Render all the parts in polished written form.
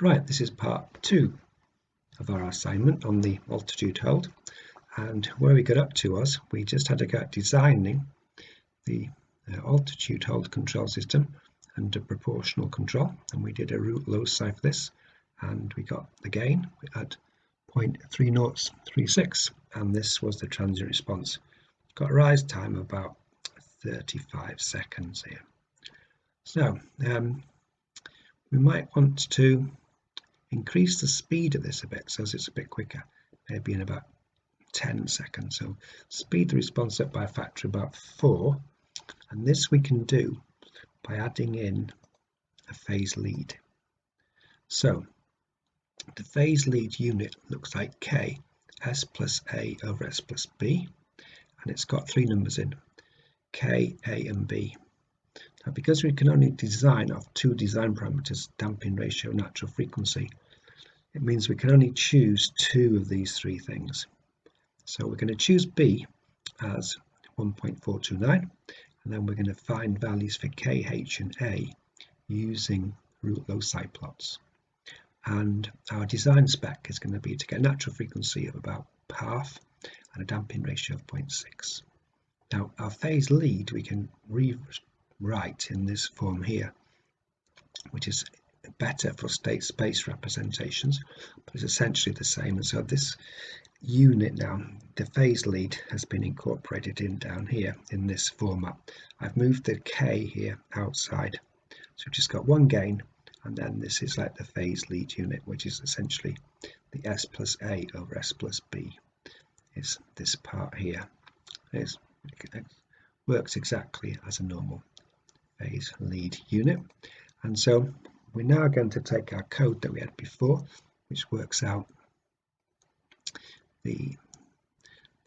Right, this is part 2 of our assignment on the altitude hold, and where we got up to was we just had to go designing the altitude hold control system under proportional control, and we did a root loci for this, and we got the gain at 0.3036, and this was the transient response. Got a rise time of about 35 seconds here. So we might want to increase the speed of this a bit so it's a bit quicker, maybe in about 10 seconds. So speed the response up by a factor of about 4, and this we can do by adding in a phase lead. So the phase lead unit looks like K, S plus A over S plus B, and it's got 3 numbers in, K, A and B. Now because we can only design of 2 design parameters, damping ratio, natural frequency, it means we can only choose 2 of these 3 things. So we're going to choose B as 1.429, and then we're going to find values for K, H and A using root loci plots. And our design spec is going to be to get a natural frequency of about half and a damping ratio of 0.6. Now our phase lead we can rewrite in this form here, which is better for state space representations, but it's essentially the same. And so this unit now, the phase lead, has been incorporated in down here in this format. I've moved the K here outside, so we've just got one gain, and then this is like the phase lead unit, which is essentially the S plus A over S plus B, is this part here. It works exactly as a normal phase lead unit. And so we're now going to take our code that we had before, which works out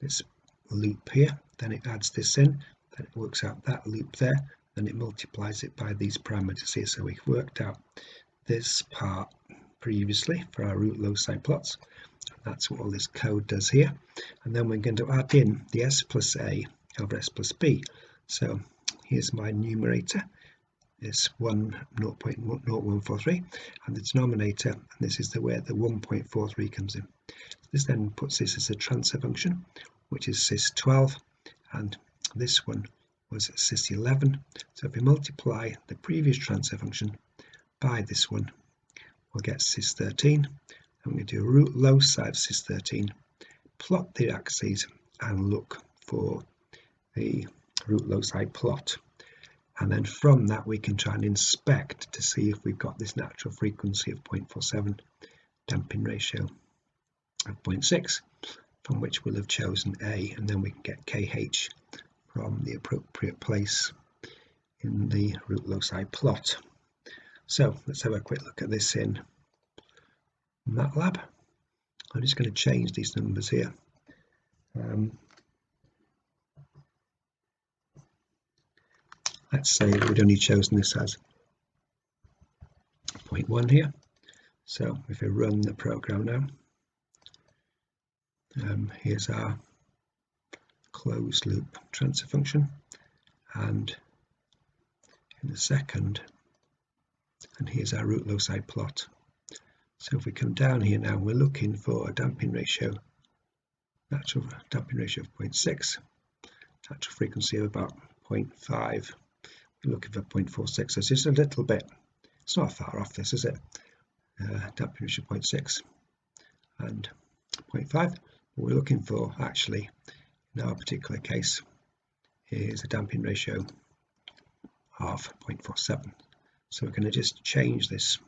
this loop here, then it adds this in, then it works out that loop there, then it multiplies it by these parameters here. So we've worked out this part previously for our root loci plots. That's what all this code does here, and then we're going to add in the S plus A over S plus B. So here's my numerator, it's 0.0143, and the denominator, and this is where the 1.43 comes in. This then puts this as a transfer function, which is sys12, and this one was sys11. So if we multiply the previous transfer function by this one, we'll get sys13, and we do a root loci of sys13, plot the axes, and look for the root loci plot. And then from that we can try and inspect to see if we've got this natural frequency of 0.47, damping ratio of 0.6, from which we'll have chosen A, and then we can get KH from the appropriate place in the root loci plot. So let's have a quick look at this in MATLAB. I'm just going to change these numbers here. Let's say we'd only chosen this as 0.1 here. So if we run the program now, here's our closed loop transfer function, and in the second, and here's our root loci plot. So if we come down here now, we're looking for a damping ratio, natural damping ratio of 0.6, natural frequency of about 0.5. We're looking for 0.46, so it's just a little bit, it's not far off this, is it? Damping ratio 0.6 and 0.5. What we're looking for actually in our particular case is a damping ratio of 0.47. So we're going to just change this.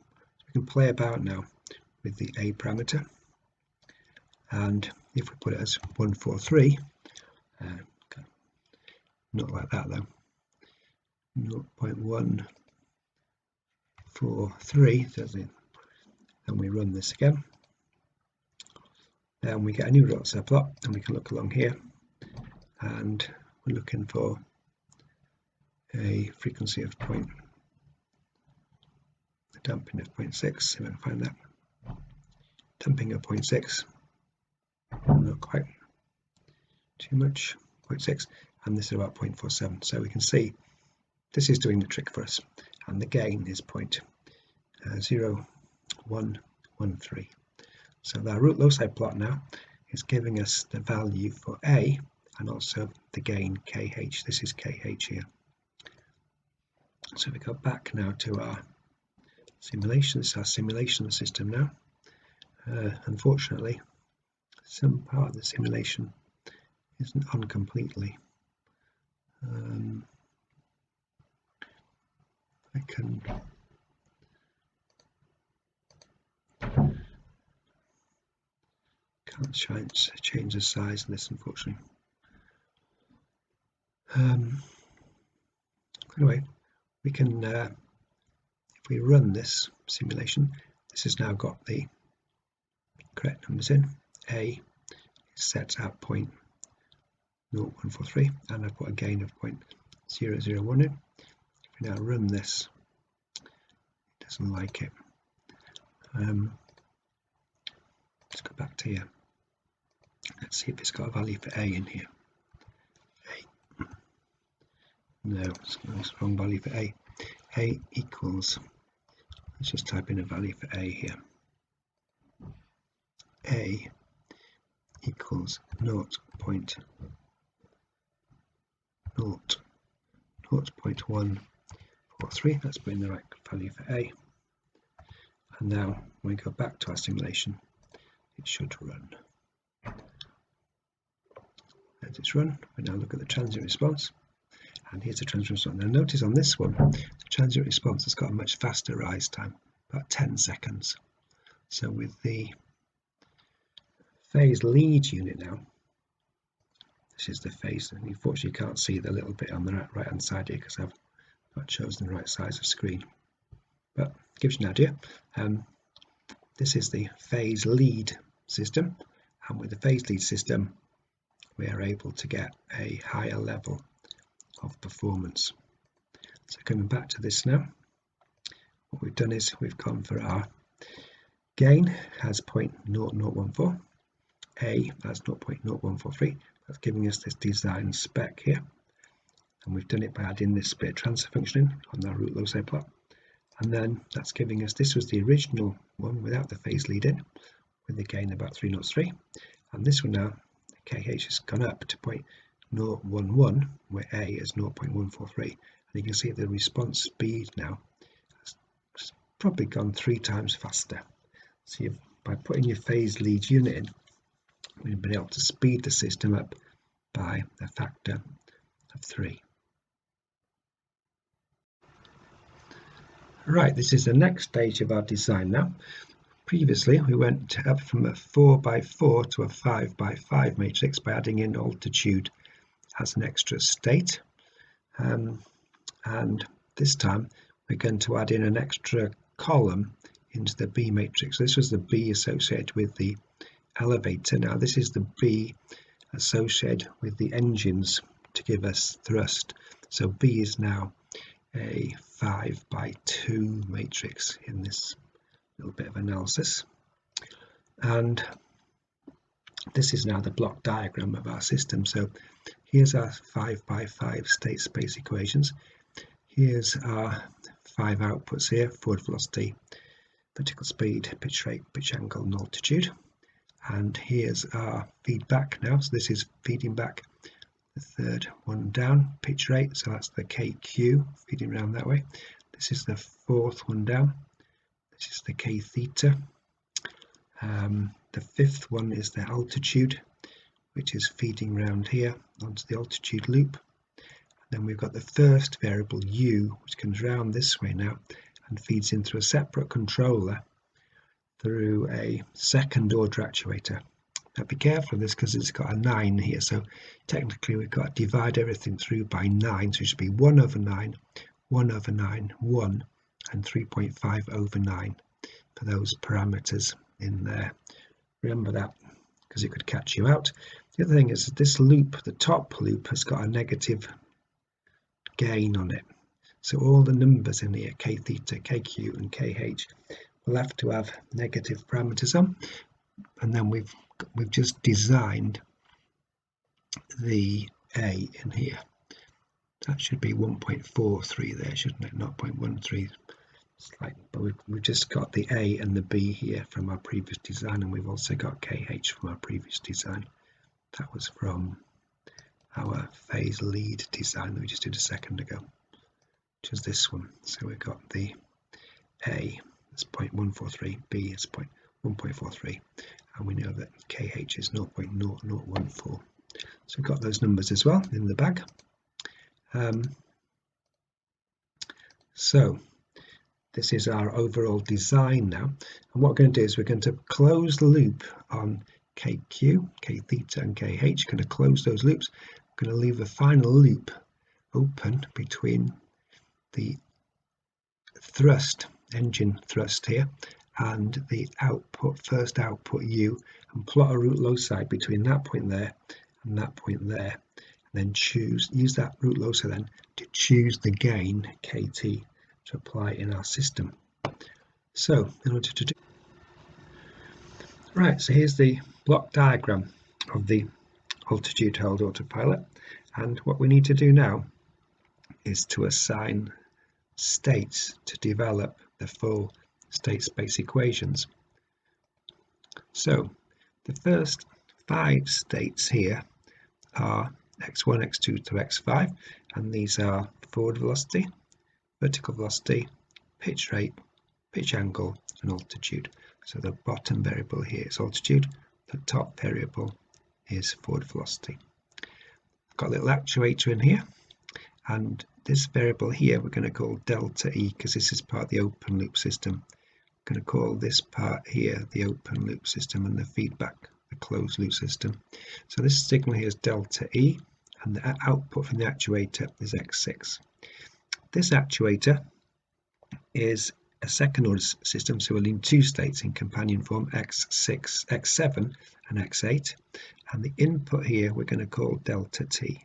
We can play about now with the A parameter, and if we put it as 143, not like that though, 0.143, and we run this again, then we get a new root loci plot, and we can look along here, and we're looking for a frequency of damping of 0.6, if I can find that, damping of 0.6, not quite too much, 0.6, and this is about 0.47. So we can see this is doing the trick for us, and the gain is 0.0 0.113. So our root loci plot now is giving us the value for A and also the gain KH. This is KH here. So we go back now to our simulation. This is our simulation system now. Unfortunately, some part of the simulation isn't on completely. I can't change the size of this, unfortunately. Anyway, we can, if we run this simulation, this has now got the correct numbers in. A is set at 0.0143, and I've got a gain of 0.001 in. If we now run this, it doesn't like it. Let's go back to here. Let's see if it's got a value for A in here. A. No, it's got the wrong value for A. A equals, let's just type in a value for A here. A equals 0.143. That's putting the right value for A. And now when we go back to our simulation, it should run. Let it run. We now look at the transient response, and here's the transient response. Now notice on this one, the transient response has got a much faster rise time, about 10 seconds. So with the phase lead unit now, this is the phase, and unfortunately you can't see the little bit on the right hand side here because I've not chosen the right size of screen, but it gives you an idea. This is the phase lead system, and with the phase lead system we are able to get a higher level of performance. So coming back to this now, what we've done is we've gone for our gain as 0.0014, A as 0.0143. That's giving us this design spec here, and we've done it by adding this bit of transfer function in on our root loci plot, and then that's giving us, this was the original one without the phase lead in, with the gain about 303, and this one now KH has gone up to 0.011 where A is 0.143, and you can see the response speed now has probably gone 3 times faster. So by putting your phase lead unit in, we've been able to speed the system up by a factor of 3. Right, this is the next stage of our design now. Previously we went up from a 4x4 to a 5x5 matrix by adding in altitude as an extra state, and this time we're going to add in an extra column into the B matrix. This was the B associated with the elevator. Now this is the B associated with the engines to give us thrust. So B is now a 5x2 matrix in this little bit of analysis, and this is now the block diagram of our system. So here's our 5x5 state space equations. Here's our 5 outputs here: forward velocity, vertical speed, pitch rate, pitch angle, and altitude. And here's our feedback now. So this is feeding back the third one down, pitch rate, so that's the KQ feeding around that way. This is the fourth one down, this is the K theta. The fifth one is the altitude, which is feeding around here onto the altitude loop. Then we've got the first variable U, which comes round this way now and feeds in through a separate controller through a second order actuator. Now be careful of this because it's got a 9 here, so technically we've got to divide everything through by 9, so it should be 1/9, 1/9, 1, and 3.5/9 for those parameters in there. Remember that because it could catch you out. The other thing is that this loop, the top loop, has got a negative gain on it, so all the numbers in here, K theta, KQ, and KH, will have to have negative parameters on, and then we've just designed the A in here. That should be 1.43 there, shouldn't it? Not 0.13, slight we've just got the A and the B here from our previous design, and we've also got KH from our previous design. That was from our phase lead design that we just did a second ago, which is this one. So we've got the A is 0.143, B is 1.43, and we know that KH is 0.0014. So we've got those numbers as well in the bag. So this is our overall design now, and what we're going to do is we're going to close the loop on KQ, K theta and KH. Going to close those loops. We're going to leave the final loop open between the thrust, engine thrust here, and the output, first output U, and plot a root loci between that point there and that point there, and then use that root loci then to choose the gain KT to apply in our system. So in order to do right, so here's the block diagram of the altitude held autopilot, and what we need to do now is to assign states to develop the full state space equations. So the first 5 states here are x1, x2 to x5, and these are forward velocity, vertical velocity, pitch rate, pitch angle, and altitude. So the bottom variable here is altitude, the top variable is forward velocity. I've got a little actuator in here, and this variable here we're going to call delta E, because this is part of the open loop system. I'm going to call this part here the open loop system, and the feedback the closed loop system. So this signal here is delta E, and the output from the actuator is X6. This actuator is a second order system, so we'll need 2 states in companion form, X6, X7 and X8, and the input here we're going to call delta T.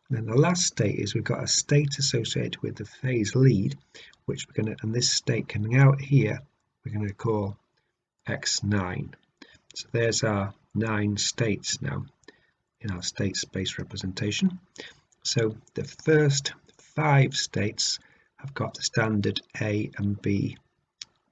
And then the last state is we've got a state associated with the phase lead, which we're going to, and this state coming out here we're going to call X9. So there's our 9 states now in our state space representation. So the first 5 states have got the standard A and B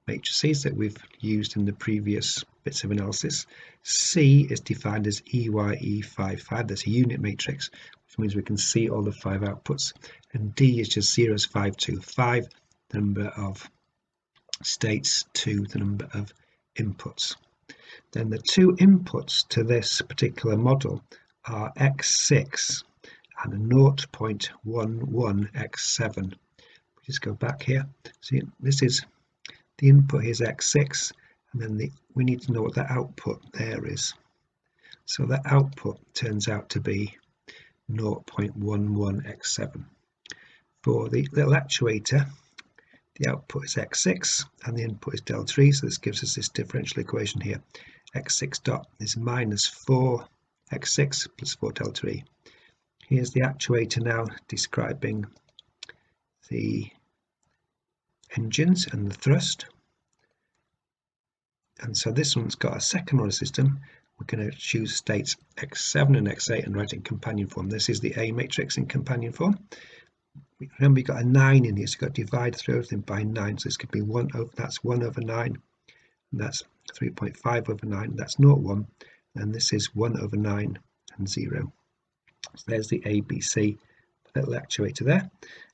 matrices that we've used in the previous bits of analysis. C is defined as EYE55, that's a unit matrix, which means we can see all the 5 outputs, and D is just 0s 5 to 5, the number of states to the number of inputs. Then the 2 inputs to this particular model are X6 and a 0.11 X7. Just go back here. See, this is the input is X6, and then we need to know what the output there is. So the output turns out to be 0.11 X7. For the little actuator, the output is X6 and the input is delta E, so this gives us this differential equation here. X6 dot is minus 4 X6 plus 4 delta E. Here's the actuator now describing the engines and the thrust, and so this one's got a second order system. We're going to choose states X7 and X8 and write it in companion form. This is the A matrix in companion form. Remember, you've got a 9 in here, so you've got to divide through everything by 9, so this could be 1 over, that's 1 over 9, and that's 3.5 over 9, that's 0.1, and this is 1 over 9 and 0. So there's the ABC little actuator there,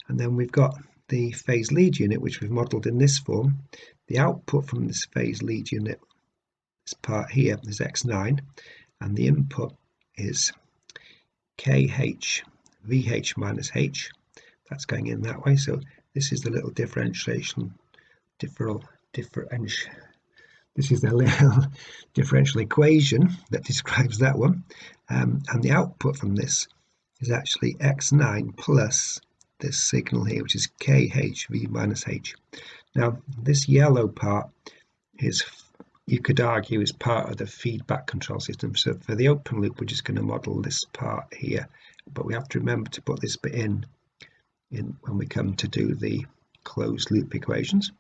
and then we've got the phase lead unit, which we've modelled in this form. The output from this phase lead unit, this part here, is X9, and the input is KH VH minus H. That's going in that way. So this is the little this is the little differential equation that describes that one, and the output from this is actually X9 plus this signal here, which is KHV minus H. Now this yellow part is, you could argue, is part of the feedback control system. So for the open loop we're just going to model this part here, but we have to remember to put this bit in when we come to do the closed loop equations,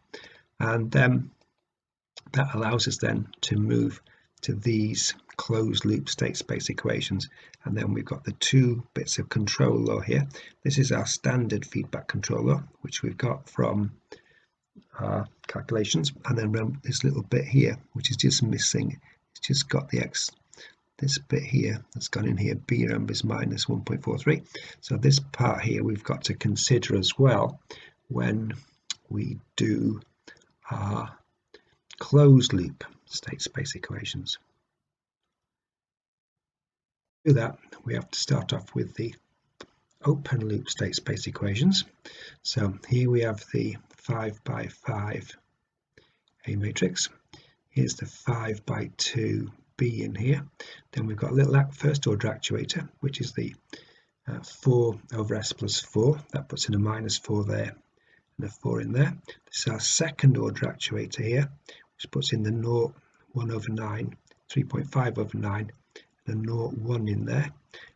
and that allows us then to move to these closed loop state space equations. And then we've got the 2 bits of control law here. This is our standard feedback control law, which we've got from our calculations, and then run this little bit here, which is just missing. It's just got the x, this bit here that's gone in here, b remember is minus 1.43. So this part here we've got to consider as well when we do our closed loop state space equations. To do that, we have to start off with the open loop state space equations. So here we have the 5 by 5 A matrix. Here's the 5 by 2 B in here. Then we've got a little first order actuator, which is the 4 over S plus 4. That puts in a minus 4 there and a 4 in there. This is our second order actuator here, which puts in the 0, 1 over 9, 3.5 over 9, and a 0, 1 in there.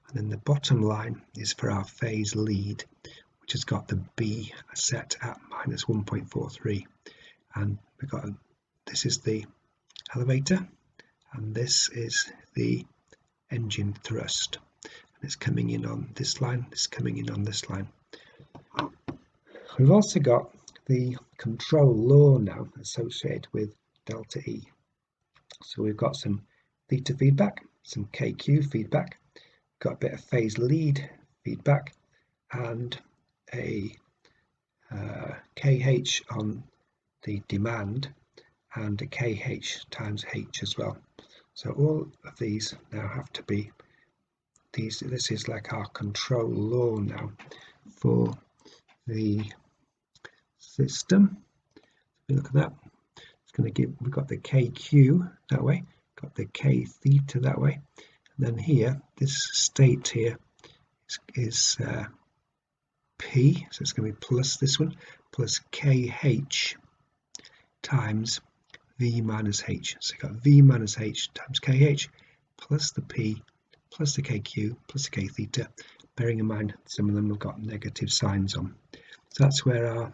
And then the bottom line is for our phase lead, which has got the B set at minus 1.43. And we've got, this is the elevator, and this is the engine thrust. And it's coming in on this line, it's coming in on this line. We've also got the control law now associated with delta E. So we've got some theta feedback, some KQ feedback, got a bit of phase lead feedback, and a KH on the demand, and a KH times H as well. So all of these now have to be these. This is like our control law now for the system. Look at that. It's going to give, we've got the KQ that way, got the K theta that way, and then here this state here is P, so it's going to be plus this one, plus KH times V minus H. So you've got V minus H times KH plus the P plus the KQ plus the K theta, bearing in mind some of them have got negative signs on. So that's where our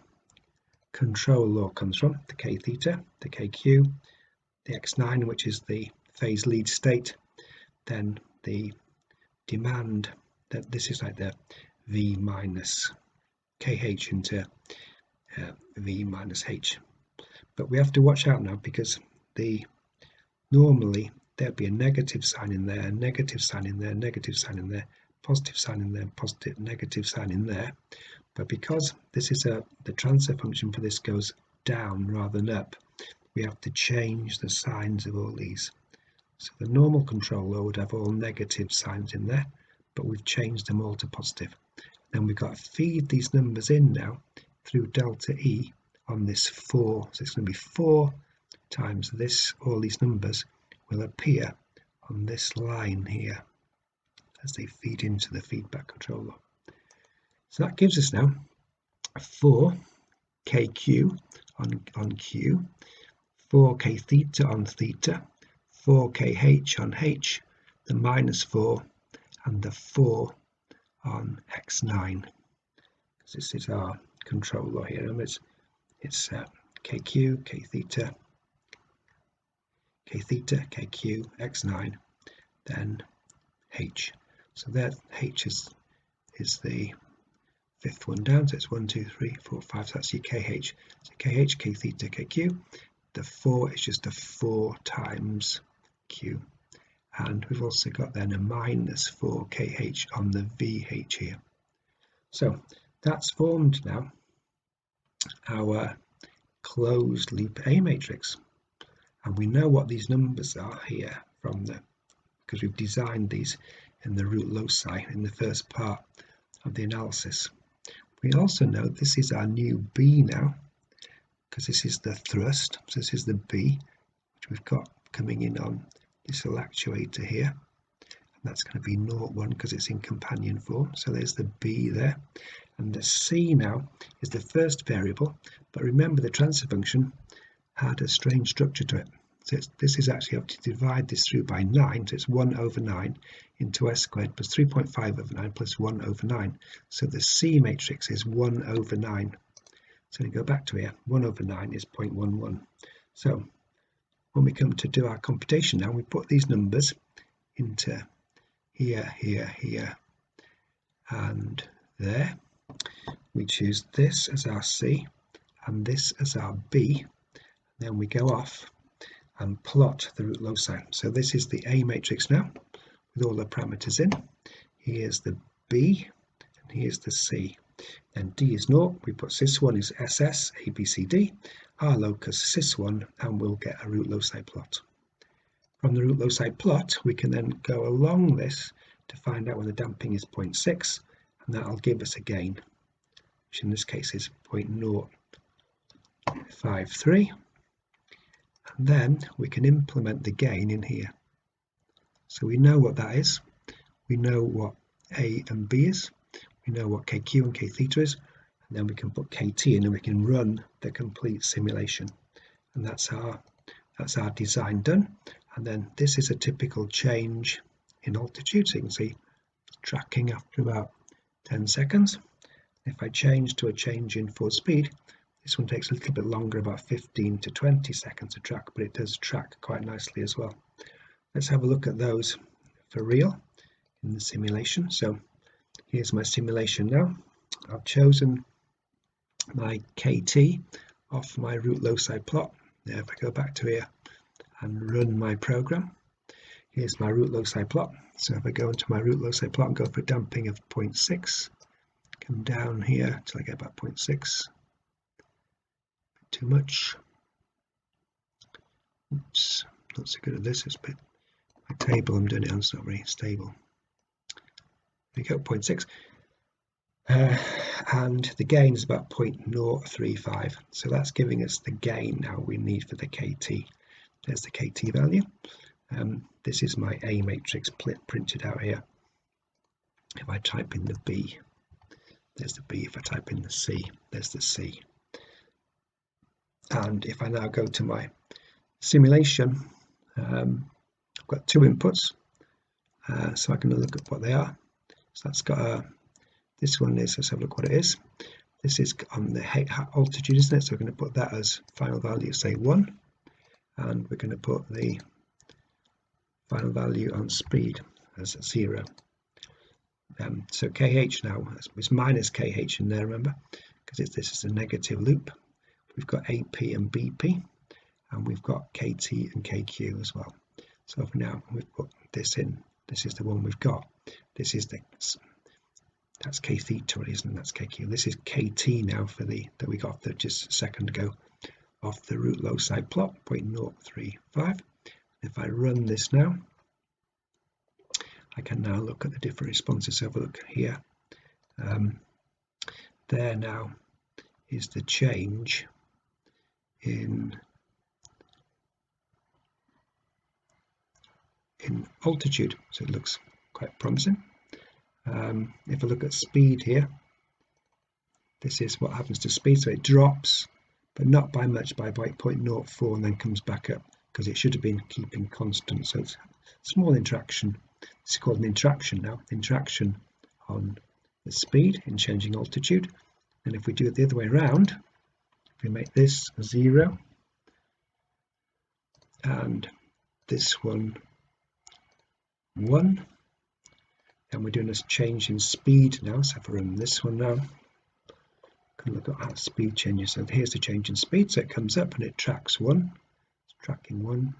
control law comes from, the K theta, the KQ, the X9, which is the phase lead state, then the demand, that this is like the V minus KH into V minus H. But we have to watch out now, because normally there'd be a negative sign in there, negative sign in there, negative sign in there, positive sign in there, positive, negative sign in there. But because this is the transfer function for this goes down rather than up, we have to change the signs of all these. So the normal control law would have all negative signs in there, but we've changed them all to positive. Then we've got to feed these numbers in now through delta E on this 4. So it's going to be 4 times this, all these numbers will appear on this line here as they feed into the feedback controller. So that gives us now 4 KQ on Q, 4 K theta on theta, 4 KH on H, the minus 4, and the 4 on X9. This is our control law here. It's KQ, K theta, KQ, X9, then H. So that H is the fifth one down, so it's 1, 2, 3, 4, 5, so that's your KH. So KH, K theta, KQ. The 4 is just a 4 times Q. And we've also got then a minus 4 KH on the VH here. So that's formed now our closed loop A matrix. And we know what these numbers are here because we've designed these in the root loci in the first part of the analysis. We also know this is our new B now, because this is the thrust, so this is the B, which we've got coming in on this little actuator here, and that's going to be 0, 1 because it's in companion form. So there's the B there, and the C now is the first variable, but remember the transfer function had a strange structure to it. So this is actually, have to divide this through by 9, so it's 1 over 9 into S squared plus 3.5 over 9 plus 1 over 9. So the C matrix is 1 over 9. So we go back to here, 1 over 9 is 0.11. So when we come to do our computation now, we put these numbers into here, here, here, and there. We choose this as our C, and this as our B. Then we go off and plot the root loci. So this is the A matrix now with all the parameters in. Here's the B and here's the C. Then D is 0, we put sys1 is SS, A, B, C, D, our locus sys1, and we'll get a root loci plot. From the root loci plot, we can then go along this to find out when the damping is 0.6, and that'll give us a gain, which in this case is 0.053. And then we can implement the gain in here. So we know what that is. We know what A and B is. We know what KQ and K theta is. And then we can put KT in and we can run the complete simulation. And that's our design done. And then this is a typical change in altitude. So you can see tracking after about 10 seconds. If I change to a change in forward speed, this one takes a little bit longer, about 15 to 20 seconds to track, but it does track quite nicely as well. Let's have a look at those for real in the simulation. So here's my simulation now. I've chosen my KT off my root loci plot. Now if I go back to here and run my program, here's my root loci plot. So if I go into my root loci plot and go for damping of 0.6, come down here till I get about 0.6. Too much. Oops, not so good at this. It's a bit my table I'm doing it on, it's not very stable. There we go, 0.6. And the gain is about 0.035. So that's giving us the gain now we need for the KT. There's the KT value. This is my A matrix printed out here. If I type in the B, there's the B. If I type in the C, there's the C. And if I now go to my simulation, I've got two inputs, so I can look at what they are. So that's got this one is, let's have a look what it is. This is on the altitude, isn't it? So we're going to put that as final value, say 1, and we're going to put the final value on speed as 0. So KH now is minus KH in there, remember, because this is a negative loop. We've got AP and BP, and we've got KT and KQ as well. So if now we've put this in, this is the one we've got. This is that's K theta, isn't it? That's KQ. This is KT now for that we got just a second ago off the root loci plot, 0.035. If I run this now, I can now look at the different responses. So have a look here. There now is the change in altitude, so it looks quite promising. If I look at speed here, this is what happens to speed. So it drops, but not by much, by 0.04, and then comes back up because it should have been keeping constant. So it's a small interaction. It's called an interaction now. Interaction on the speed in changing altitude. And if we do it the other way around, if we make this 0 and this one 1, and we're doing this change in speed now. So if I run this one now, can look at how speed changes. So here's the change in speed. So it comes up and it tracks 1. It's tracking 1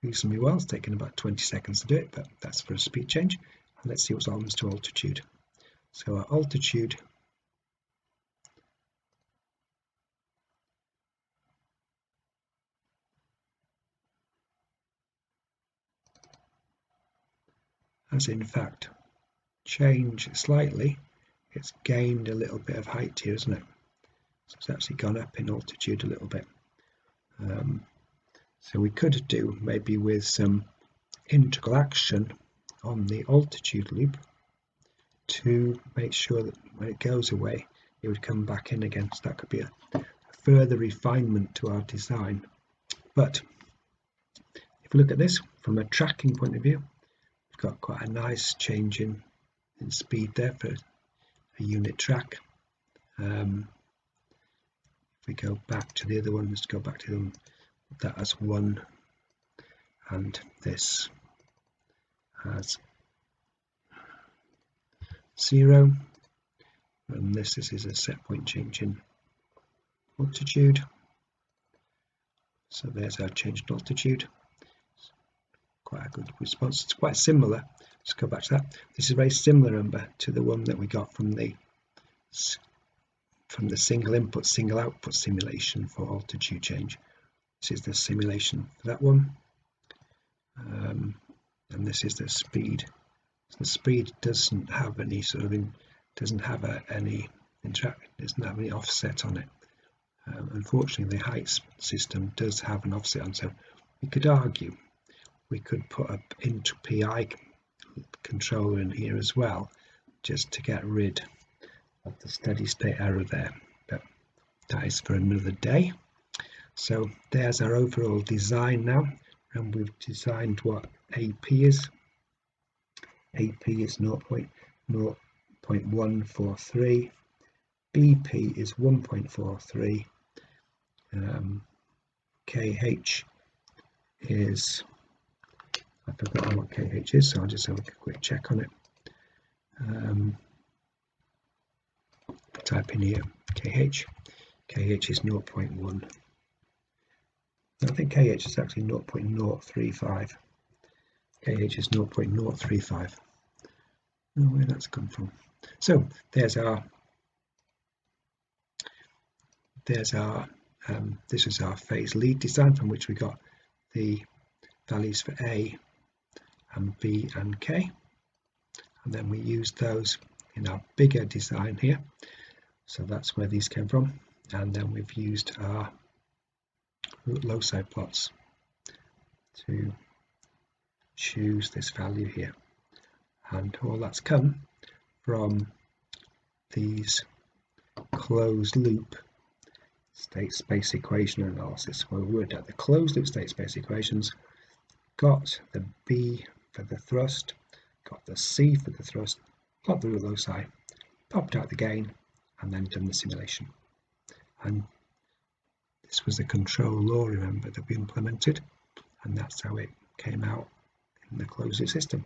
reasonably well. It's taken about 20 seconds to do it, but that's for a speed change. And let's see what happens to altitude. So our altitude has in fact changed slightly. It's gained a little bit of height here, isn't it? So it's actually gone up in altitude a little bit. So we could do maybe with some integral action on the altitude loop to make sure that when it goes away, it would come back in again. So that could be a further refinement to our design. But if we look at this from a tracking point of view, we've got quite a nice change in speed there for a unit track. If we go back to the other one, let's go back to them. That as 1, and this as 0, and this is a set point change in altitude. So there's our change in altitude. Quite a good response. It's quite similar. Let's go back to that. This is a very similar number to the one that we got from the single input, single output simulation for altitude change. This is the simulation for that one, and this is the speed. So the speed doesn't have any sort of doesn't have any offset on it. Unfortunately, the height system does have an offset on, so we could argue we could put an inter PI controller in here as well, just to get rid of the steady state error there, but that is for another day. So there's our overall design now, and we've designed what AP is. AP is 0.143, BP is 1.43, KH is, I've forgotten what KH is, so I'll just have a quick check on it. Type in here KH. KH is 0.1. I think KH is actually 0.035. KH is 0.035. I don't know where that's come from. So there's our this is our phase lead design, from which we got the values for A and B and K, and then we used those in our bigger design here. So that's where these came from, and then we've used our root loci plots to choose this value here, and all that's come from these closed loop state space equation analysis, where we worked out the closed loop state space equations, got the B for the thrust, got the C for the thrust, plot the root loci, popped out the gain, and then done the simulation. And this was the control law, remember, that we implemented, and that's how it came out in the closed loop system.